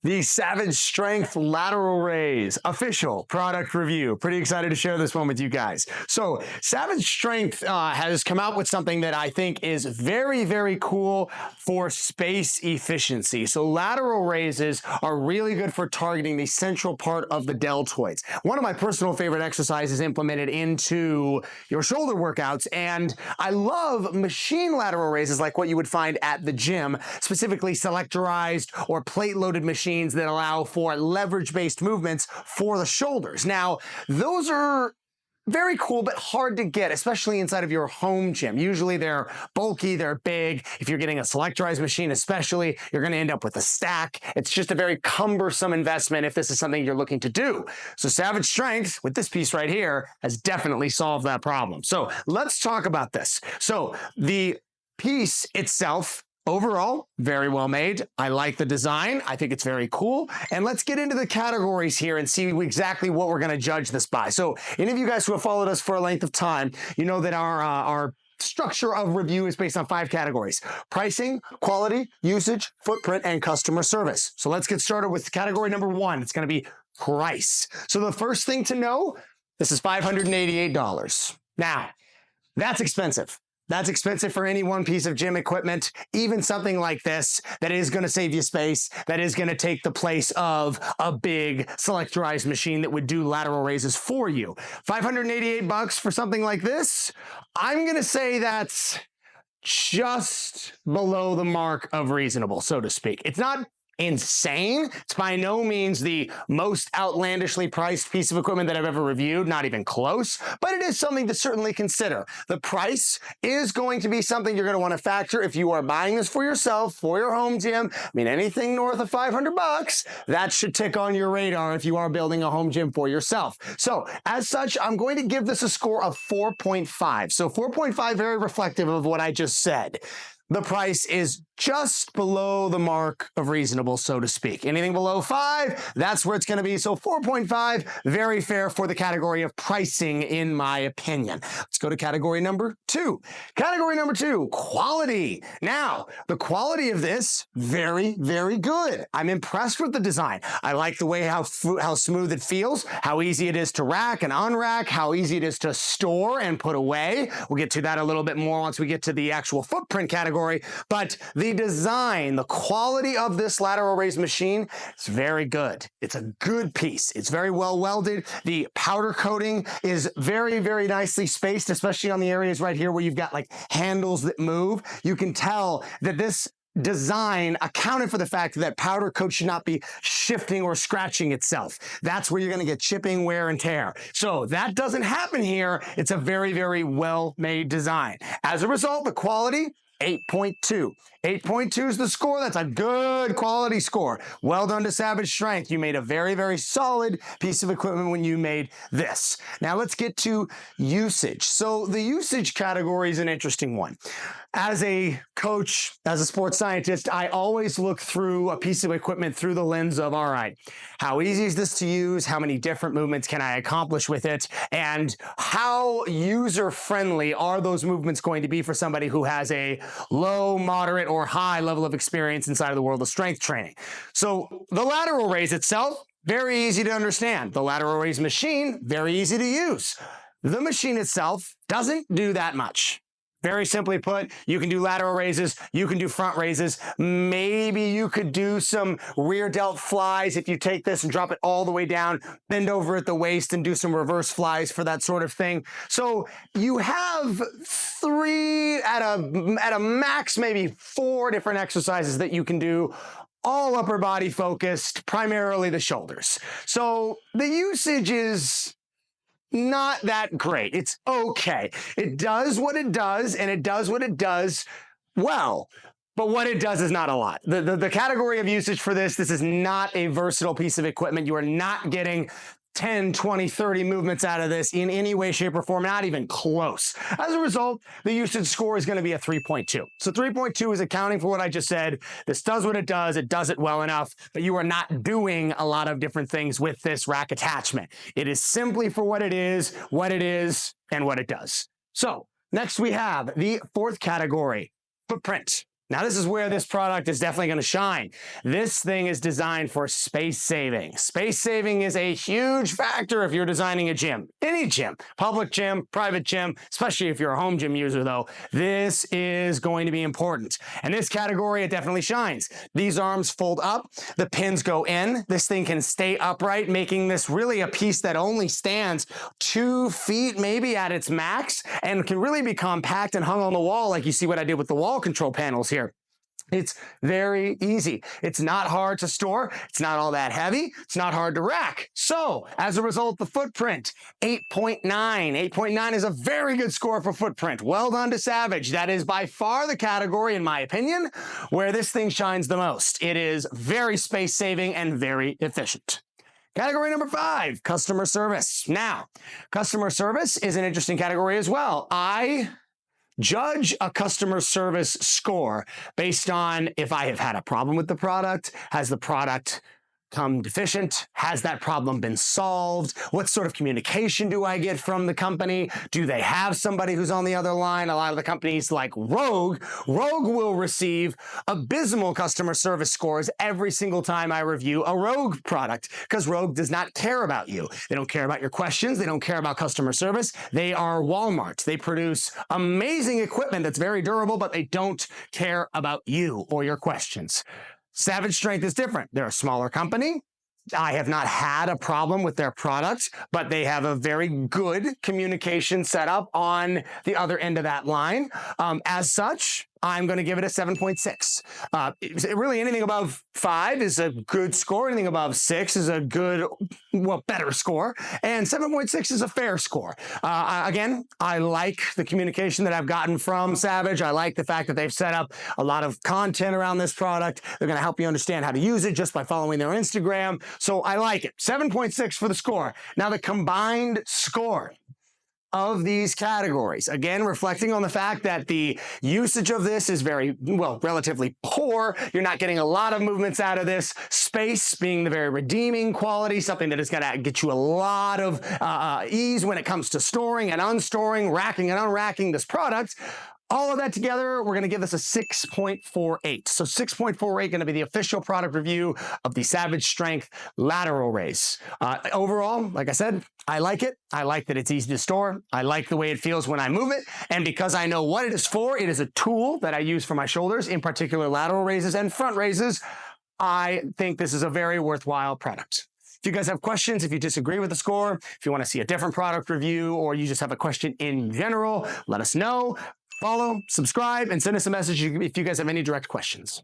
The Savage Strength lateral raise official product review. Pretty excited to share this one with you guys. So Savage Strength has come out with something that I think is very, very cool for space efficiency. So lateral raises are really good for targeting the central part of the deltoids. One of my personal favorite exercises implemented into your shoulder workouts, and I love machine lateral raises like what you would find at the gym, specifically selectorized or plate-loaded machines that allow for leverage-based movements for the shoulders. Now, those are very cool, but hard to get, especially inside of your home gym. Usually they're bulky, they're big. If you're getting a selectorized machine especially, you're gonna end up with a stack. It's just a very cumbersome investment if this is something you're looking to do. So Savage Strength, with this piece right here, has definitely solved that problem. So let's talk about this. So the piece itself, overall, very well made. I like the design. I think it's very cool. And let's get into the categories here and see exactly what we're going to judge this by. So any of you guys who have followed us for a length of time, you know that our structure of review is based on 5 categories: pricing, quality, usage, footprint, and customer service. So let's get started with category number 1. It's going to be price. So the first thing to know, this is $588. Now, that's expensive. That's expensive for any one piece of gym equipment, even something like this that is going to save you space, that is going to take the place of a big selectorized machine that would do lateral raises for you. $588 for something like this, I'm going to say that's just below the mark of reasonable, so to speak. It's not insane. It's by no means the most outlandishly priced piece of equipment that I've ever reviewed, not even close, but it is something to certainly consider. The price is going to be something you're going to want to factor if you are buying this for yourself, for your home gym. I mean, anything north of $500, that should tick on your radar if you are building a home gym for yourself. So as such, I'm going to give this a score of 4.5. So 4.5, very reflective of what I just said. The price is just below the mark of reasonable, so to speak. Anything below 5, that's where it's going to be. So 4.5, very fair for the category of pricing, in my opinion. Let's go to category number 2. Category number 2, quality. Now, the quality of this, very, very good. I'm impressed with the design. I like the way how smooth it feels, how easy it is to rack and unrack, how easy it is to store and put away. We'll get to that a little bit more once we get to the actual footprint category. But the design, the quality of this lateral raise machine, it's very good. It's a good piece. It's very well welded. The powder coating is very, very nicely spaced, especially on the areas right here where you've got like handles that move. You can tell that this design accounted for the fact that powder coat should not be shifting or scratching itself. That's where you're going to get chipping, wear, and tear. So that doesn't happen here. It's a very, very well-made design. As a result, the quality, 8.2. 8.2 is the score. That's a good quality score. Well done to Savage Strength. You made a very, very solid piece of equipment when you made this. Now let's get to usage. So the usage category is an interesting one. As a coach, as a sports scientist, I always look through a piece of equipment through the lens of, all right, how easy is this to use? How many different movements can I accomplish with it? And how user-friendly are those movements going to be for somebody who has a low, moderate, or high level of experience inside of the world of strength training? So the lateral raise itself, very easy to understand. The lateral raise machine, very easy to use. The machine itself doesn't do that much. Very simply put, you can do lateral raises, you can do front raises. Maybe you could do some rear delt flies if you take this and drop it all the way down, bend over at the waist and do some reverse flies for that sort of thing. So you have 3 at a max, maybe 4 different exercises that you can do, all upper body focused, primarily the shoulders. So the usage is not that great. It's okay. It does what it does, and it does what it does well. But what it does is not a lot. The category of usage for this is not a versatile piece of equipment. You are not getting 10, 20, 30 movements out of this in any way, shape, or form, not even close. As a result, the usage score is going to be a 3.2. So 3.2 is accounting for what I just said. This does what it does it well enough, but you are not doing a lot of different things with this rack attachment. It is simply for what it is, and what it does. So next we have the 4th category, footprint. Now, this is where this product is definitely going to shine. This thing is designed for space saving. Space saving is a huge factor if you're designing a gym. Any gym, public gym, private gym, especially if you're a home gym user though, this is going to be important. And this category, it definitely shines. These arms fold up, the pins go in. This thing can stay upright, making this really a piece that only stands 2 feet maybe at its max and can really be compact and hung on the wall like you see what I did with the wall control panels here. It's very easy. It's not hard to store. It's not all that heavy. It's not hard to rack. So as a result, the footprint, 8.9. 8.9 is a very good score for footprint. Well done to Savage. That is by far the category, in my opinion, where this thing shines the most. It is very space saving and very efficient. Category number 5, customer service. Now, customer service is an interesting category as well. I judge a customer service score based on if I have had a problem with the product, has the product come deficient, has that problem been solved, what sort of communication do I get from the company, do they have somebody who's on the other line? A lot of the companies like Rogue will receive abysmal customer service scores every single time I review a Rogue product because Rogue does not care about you. They don't care about your questions. They don't care about customer service. They are Walmart. They produce amazing equipment that's very durable, but they don't care about you or your questions. Savage Strength is different. They're a smaller company. I have not had a problem with their product, but they have a very good communication setup on the other end of that line. As such, I'm going to give it a 7.6. Really, anything above 5 is a good score. Anything above 6 is a good, well, better score. And 7.6 is a fair score. Again, I like the communication that I've gotten from Savage. I like the fact that they've set up a lot of content around this product. They're going to help you understand how to use it just by following their Instagram. So I like it. 7.6 for the score. Now, the combined score of these categories, again, reflecting on the fact that the usage of this is very, well, relatively poor. You're not getting a lot of movements out of this. Space being the very redeeming quality, something that is going to get you a lot of ease when it comes to storing and unstoring, racking and unracking this product. All of that together, we're going to give this a 6.48. So 6.48 going to be the official product review of the Savage Strength lateral raise. Overall, like I said, I like it. I like that it's easy to store. I like the way it feels when I move it. And because I know what it is for, it is a tool that I use for my shoulders, in particular lateral raises and front raises. I think this is a very worthwhile product. If you guys have questions, if you disagree with the score, if you want to see a different product review, or you just have a question in general, let us know. Follow, subscribe, and send us a message if you guys have any direct questions.